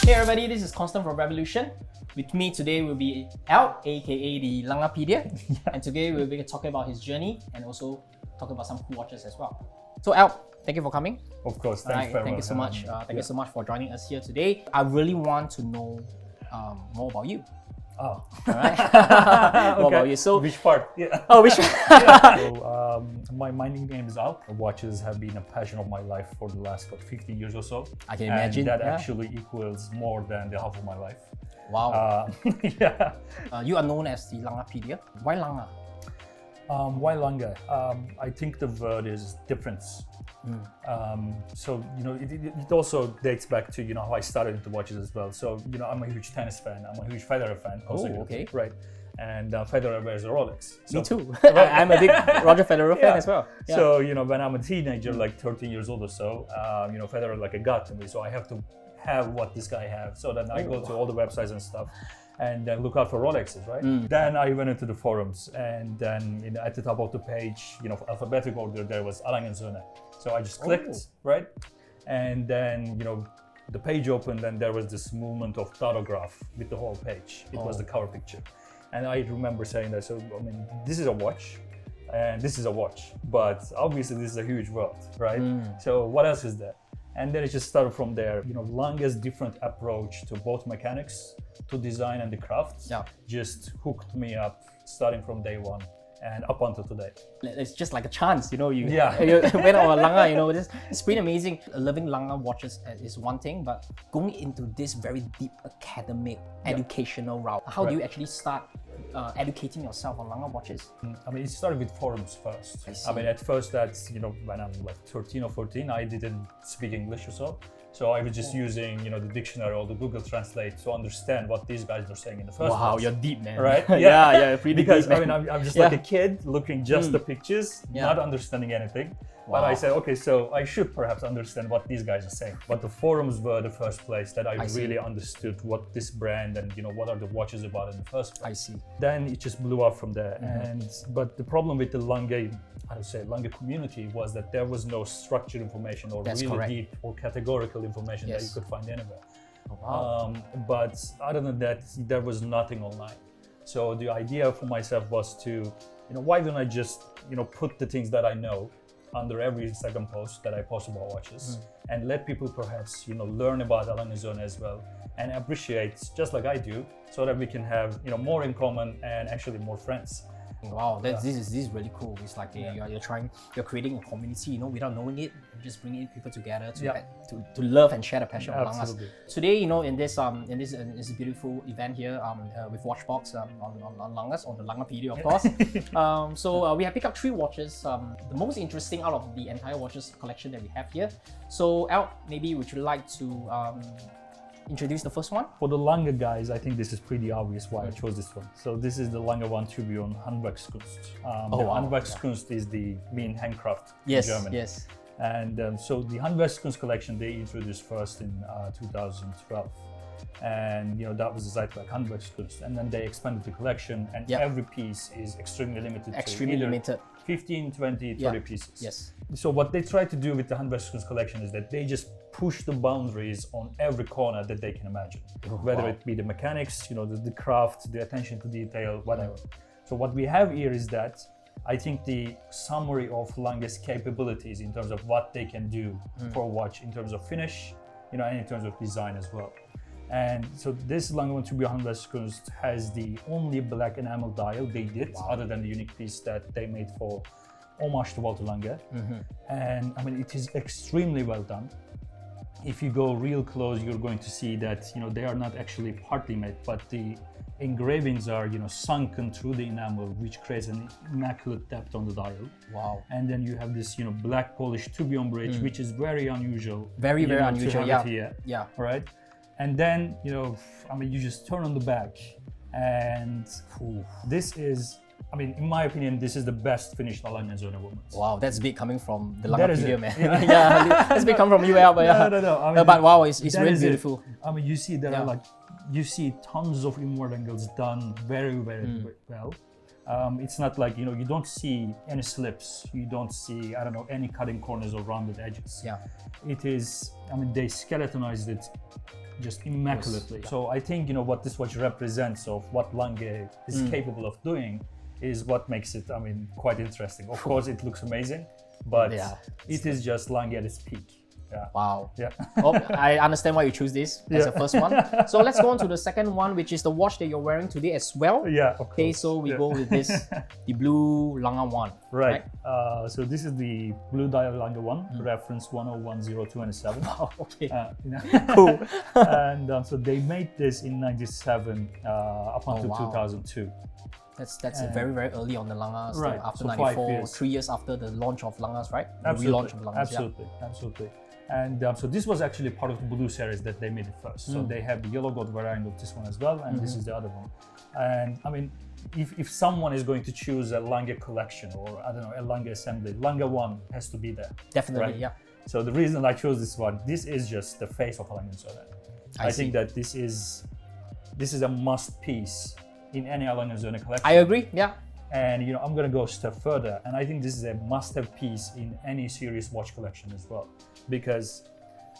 Hey everybody, this is Constant from Revolution. With me today will be Alp, aka the Langepedia, and today we'll be talking about his journey and also talking about some cool watches as well. So Alp, thank you for coming. Of course, thank you so much. Thank you so much for joining us here today. I really want to know more about you. Oh, Alright. okay. What about you? So which part? Yeah. Oh, which Yeah. So my nickname is Alp. Watches have been a passion of my life for the last 15 years or so. I can imagine. And that actually equals more than the half of my life. Wow. Yeah. You are known as the Langepedia. Why Lange? Why Lange? I think the word is difference. So it also dates back to how I started into watches as well. So I'm a huge tennis fan. I'm a huge Federer fan. Also, okay. Right. And Federer wears a Rolex. So, Me too. I'm a big Roger Federer fan as well. Yeah. So when I'm a teenager, like 13 years old or so, Federer like a god to me. So I have to have what this guy has. So then I go to all the websites and stuff, and then look out for Rolexes, right? Then I went into the forums, and then at the top of the page, alphabetic order, there was A. Lange Söhne. So I just clicked, right? And then the page opened, and there was this movement of autograph with the whole page. It was the cover picture. And I remember saying that, so I mean, this is a watch, and this is a watch, but obviously this is a huge world, right? So what else is there? And then it just started from there. Lange's different approach to both mechanics, to design and the craft, just hooked me up starting from day one and up until today. It's just like a chance, you went Yeah. on Lange, it's pretty amazing. Loving Lange watches is one thing, but going into this very deep academic, educational route, how do you actually start educating yourself on Lange watches? I mean, it started with forums first. I mean, at first that's, when I'm like 13 or 14, I didn't speak English or so. So I was just using, the dictionary or the Google Translate to understand what these guys were saying in the first place. Wow, you're deep, man. Right? Yeah, pretty because, deep, I mean, I'm just like a kid looking just the pictures, not understanding anything. Wow. But I said, okay, so I should perhaps understand what these guys are saying. But the forums were the first place that I really understood what this brand and, what are the watches about in the first place. I see. Then it just blew up from there. But the problem with the Lange community was that there was no structured information or deep or categorical information that you could find anywhere. Oh, wow. But other than that, there was nothing online. So the idea for myself was to, why don't I just, put the things that I know under every second post that I post about watches and let people perhaps, learn about A. Lange Söhne as well and appreciate just like I do, so that we can have, more in common and actually more friends. Wow, this is really cool. It's like you're creating a community, without knowing it, you're just bringing people together to love and share the passion of Lange. Today, in this beautiful event here with Watchbox on Lange, on the Langepedia, of course. So we have picked up 3 watches, the most interesting out of the entire watches collection that we have here. So Alp, maybe would you like to introduce the first one? For the Lange guys, I think this is pretty obvious why I chose this one. So this is the Lange 1 Tourbillon Handwerkskunst. Handwerkskunst is the mean handcraft in German. Yes. And so the Handwerkskunst collection they introduced first in 2012. And that was the Zeitwerk Handwerkskunst. And then they expanded the collection, and every piece is extremely limited. Extremely limited. 15, 20, 30 pieces. Yes. So what they try to do with the Handwerkskunst collection is that they just push the boundaries on every corner that they can imagine. Whether it be the mechanics, the craft, the attention to detail, whatever. So what we have here is that I think the summary of Lange's capabilities in terms of what they can do for a watch in terms of finish, and in terms of design as well. And so this Lange 1 Tourbillon Handwerkskunst has the only black enamel dial they did, other than the unique piece that they made for homage to Walter Lange. And I mean, it is extremely well done. If you go real close, you're going to see that they are not actually partly made, but the engravings are sunken through the enamel, which creates an immaculate depth on the dial. Wow! And then you have this black polished tourbillon bridge, which is very unusual. Very unusual. Yeah. Right. And then you just turn on the back, and this is. I mean, in my opinion, this is the best finished A. Lange Söhne women's. Wow, that's big coming from the Langepedia, man. That's big coming from you, Alp. No. I mean, but wow, it's really beautiful. I mean, you see tons of inward angles done very, very well. It's not like, you don't see any slips, you don't see, I don't know, any cutting corners or rounded edges. Yeah. It is, they skeletonized it just immaculately. Yeah. So I think, what this watch represents of what Lange is capable of doing is what makes it, quite interesting. Of course, it looks amazing, but it is just Lange at its peak. Yeah. Wow. Yeah. Oh, I understand why you choose this as the first one. So let's go on to the second one, which is the watch that you're wearing today as well. Yeah, of course. Okay, so we go with this, the blue Lange one. Right. So this is the blue dial Lange one, reference 101027. Wow, okay. Cool. And so they made this in 97 up until 2002. That's very, very early on the Lange, right. after so 94, 3 years after the launch of Lange's, right? Absolutely. The relaunch of Lange's, Absolutely. And so this was actually part of the blue series that they made it first. So they have the yellow gold variant of this one as well, and this is the other one. And if someone is going to choose a Lange collection or I don't know, a Lange assembly, Lange one has to be there. Definitely, right? yeah. So the reason I chose this one, this is just the face of Lange Söhne. I think that this is a must piece in any Lange Söhne collection. I agree, yeah. And I'm going to go a step further, and I think this is a must-have piece in any serious watch collection as well, because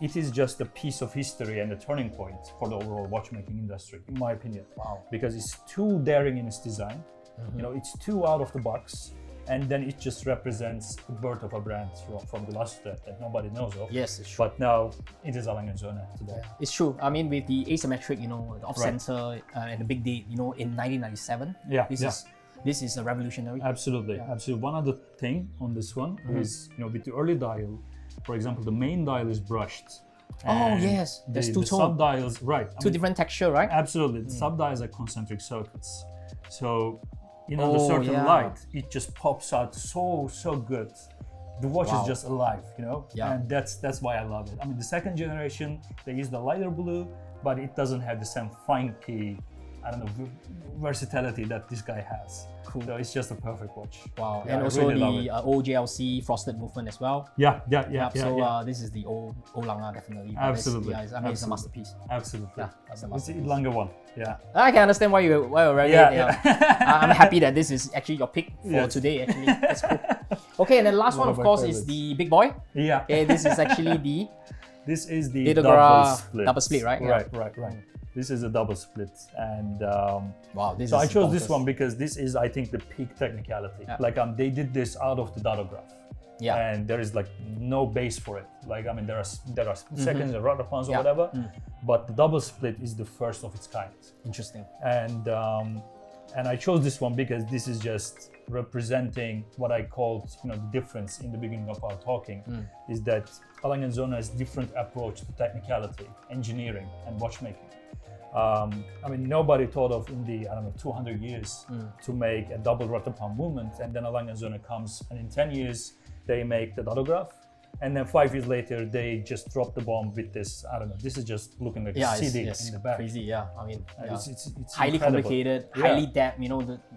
it is just a piece of history and a turning point for the overall watchmaking industry, in my opinion. Wow. Because it's too daring in its design, it's too out of the box, and then it just represents the birth of a brand from the last that nobody knows of. Yes, it's true. But now it is Lange Söhne today. Yeah, it's true. With the asymmetric, the off-center and the big date, in 1997. Yeah. This is a revolutionary. Absolutely. One other thing on this one is, with the early dial, for example, the main dial is brushed. Oh yes, there's two the sub-dials, right. Two different texture, right? Absolutely. The sub-dials are concentric circuits. So, under certain light, it just pops out so good. The watch is just alive, Yeah. And that's why I love it. The second generation, they use the lighter blue, but it doesn't have the same funky, versatility that this guy has. Cool. So it's just a perfect watch. Wow. Yeah, and I also really the OJLC frosted movement as well. Yeah. So this is the old Lange, definitely. Absolutely. It's a masterpiece. Absolutely. Yeah, it's a masterpiece. It's Lange one. Yeah. I can understand why you're ready. I'm happy that this is actually your pick for today. Actually, that's cool. Okay, and then last one, of course, is the big boy. Yeah. Okay, this is actually the double split, right? Right. This is a double split, and wow, so I chose this one because this is, I think, the peak technicality. Yeah. They did this out of the dotograph. Yeah. And there is no base for it. There are seconds and rudder pawns or whatever, but the double split is the first of its kind. Interesting. And I chose this one because this is just representing what I called, the difference in the beginning of our talking, is that Lange Söhne has different approach to technicality, engineering, and watchmaking. Nobody thought of in the 200 years to make a double rudder palm movement, and then Lange Söhne comes, and in 10 years they make the dotograph, and then 5 years later they just drop the bomb with this. This is just looking like a CD in the back. Crazy, yeah. It's highly incredible. complicated, highly depth.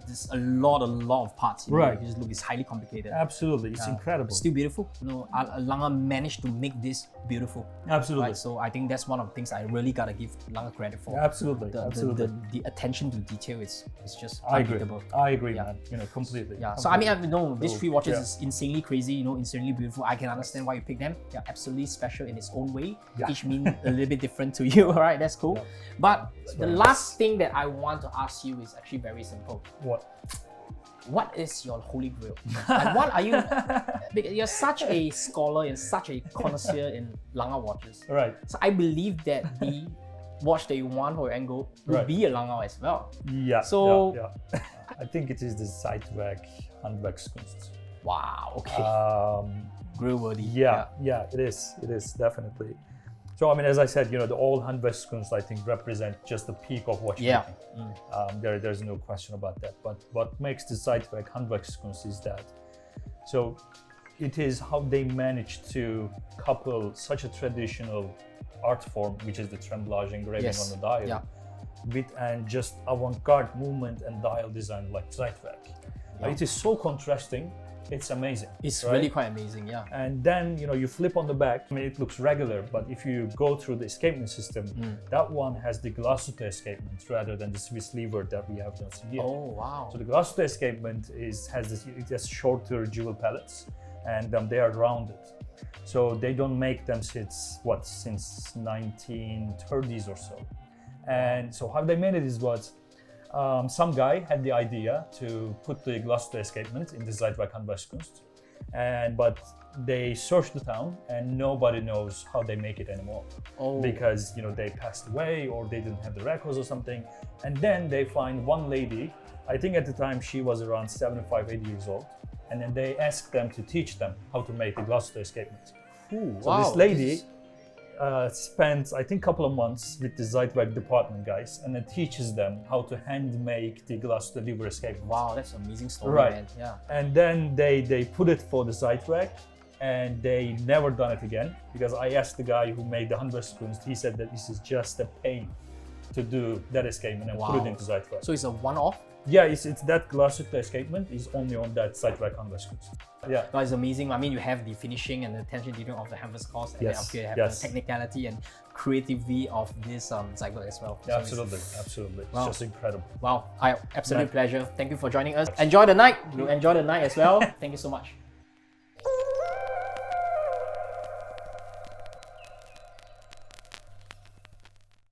There's a lot of parts. Right. You just look, it's highly complicated. Absolutely, it's incredible. Still beautiful. Lange managed to make this beautiful. Absolutely. Right? So I think that's one of the things I really gotta give Lange credit for. Absolutely. The attention to detail is just I unbeatable. agree, man. Completely. Yeah. Completely. So these three watches is insanely crazy. Insanely beautiful. I can understand why you pick them. They're absolutely special in its own way. Yeah. Each mean a little bit different to you. All right, that's cool. Yeah. But the last thing that I want to ask you is actually very simple. What is your holy grail? And what are you? Because you're such a scholar and such a connoisseur in Lange watches. Right. So I believe that the watch that you want for your angle will be a Lange as well. Yeah. So I think it is the Zeitwerk Handwerkskunst. Wow. Okay. Grail worthy. Yeah, it is definitely. So as I said, the old Handwerkskunst, I think, represent just the peak of watchmaking. There's no question about that. But what makes the Zeitwerk Handwerkskunst is that, so it is how they managed to couple such a traditional art form, which is the tremblage engraving on the dial, with and just avant-garde movement and dial design like Zeitwerk. It is so contrasting. It's amazing. It's right? really quite amazing, yeah. And then, you know, you flip on the back, I mean, it looks regular, but if you go through the escapement system, that one has the glass to escapement rather than the Swiss lever that we have done here. Oh, wow. So the glass to escapement it has shorter jewel pellets, and they are rounded. So they don't make them since 1930s or so. And so how they made it is some guy had the idea to put the glass to escapement in the Zeitwerk Handwerkskunst, but they searched the town and nobody knows how they make it anymore. Because, you know, they passed away or they didn't have the records or something. And then they find one lady, I think at the time she was around 75, 80 years old, and then they asked them to teach them how to make the glass to escapement. So this lady spent, I think, a couple of months with the Zeitwerk department guys, and then teaches them how to hand make the glass to lever escapement. Wow, that's an amazing story, right. man. Yeah. And then they put it for the Zeitwerk, and they never done it again, because I asked the guy who made the Handwerkskunst, he said that this is just a pain to do that escapement and put it into Zeitwerk. So it's a one-off? Yeah, it's that glass escapement is only on that Zeitwerk Handwerkskunst. Yeah. It's amazing. I mean, you have the finishing and the attention detail of the Handwerkskunst, and then you have the technicality and creativity of this Zeitwerk as well. Yeah, absolutely. It's just incredible. Wow, absolute pleasure. Thank you for joining us. Enjoy the night. You enjoy the night as well. Thank you so much.